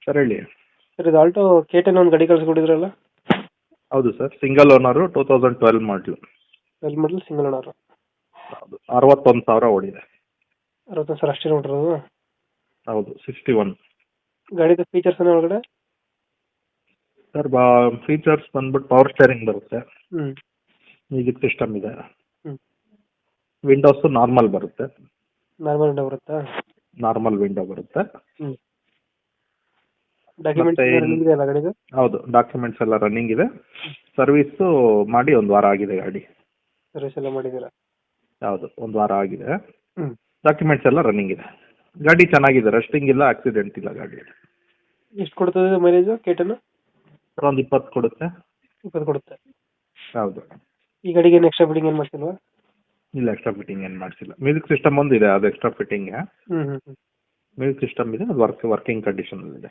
Sir ಹೇಳಿ. Sir ಇದು Alto K10 ಒಂದು ಗಾಡಿ ಕಳಿಸ್ಕೊಟ್ಟಿದ್ರಲ್ಲ. ಹೌದು ಸರ್, ಸಿಂಗಲ್ ಓನರು 2012 ಮಾಡಲು. 12 ಮಾಡಲ್ ಸಿಂಗಲ್ ಓನರ್. ಹೌದು, 61,000 ಓಡಿದೆ. 60 ಸರ್ ಅಷ್ಟೇ ನೋಡಿರೋದು. ಹೌದು, 61. ಗಾಡಿದು ಫೀಚರ್ಸ್ ಏನೋ ಒಳಗಡೆ? ಸರ್ ಫೀಚರ್ಸ್ ಬಂದ್ಬಿಟ್ಟು ಪವರ್ ಸ್ಟೇರಿಂಗ್ ಬರುತ್ತೆ, ಹ್ಞೂ ಮ್ಯೂಸಿಕ್ ಸಿಸ್ಟಮ್ ಇದೆ, ಹ್ಞೂ ವಿಂಡೋಸು ನಾರ್ಮಲ್ ಬರುತ್ತೆ. ನಾರ್ಮಲ್ ವಿಂಡೋ ಬರುತ್ತಾ? ನಾರ್ಮಲ್ ವಿಂಡೋ ಬರುತ್ತೆ. ಹ್ಞೂ ಡಾಕ್ಯುಮೆಂಟ್ಸ್ ಮತ್ತೆ ರನ್ನಿಂಗ್ ಇದೆಯಲ್ಲ ಗಾಡಿದು? ಹೌದು, ಡಾಕ್ಯುಮೆಂಟ್ಸ್ ಎಲ್ಲ ರನ್ನಿಂಗ್ ಇದೆ. ಸರ್ವಿಸು ಮಾಡಿ 1 ವಾರ ಆಗಿದೆ ಗಾಡಿ. ಸರ್ವಿಸ್ ಎಲ್ಲ ಮಾಡಿದ್ದೀರಾ? ಹೌದು, 1 ವಾರ ಆಗಿದೆ. ಹ್ಞೂ ಡಾಕ್ಯುಮೆಂಟ್ಸ್ ಎಲ್ಲ ರನ್ನಿಂಗ್ ಇದೆ. ಗಾಡಿ ಚೆನ್ನಾಗಿದೆ, ರಸ್ಟಿಂಗ್ ಇಲ್ಲ, ಆಕ್ಸಿಡೆಂಟ್ ಇಲ್ಲ ಗಾಡಿ. ಎಷ್ಟು ಕೊಡ್ತದೆ ಮೈಲೇಜು K10? ಒಂದು 20 ಕೊಡುತ್ತೆ. 20 ಕೊಡುತ್ತೆ. ಹೌದು. ಈ ಗಾಡಿಗೆ ಏನು ಎಕ್ಸ್ಟ್ರಾ ಫಿಟ್ಟಿಂಗ್ ಏನು ಮಾಡ್ತಿಲ್ವಾ? ಇಲ್ಲ, ಎಕ್ಸ್ಟ್ರಾ ಫಿಟ್ಟಿಂಗ್ ಏನು ಮಾಡಿಸಿಲ್ಲ. ಮ್ಯೂಸಿಕ್ ಸಿಸ್ಟಮ್ ಒಂದು ಇದೆ, ಅದು ಎಕ್ಸ್ಟ್ರಾ ಫಿಟ್ಟಿಂಗ್. ಹ್ಞೂ ಹ್ಞೂ ಹ್ಞೂ ಮ್ಯೂಸಿಕ್ ಸಿಸ್ಟಮ್ ಇದೆ, ಅದು ವರ್ಕಿಂಗ್ ಕಂಡೀಷನಲ್ಲಿದೆ.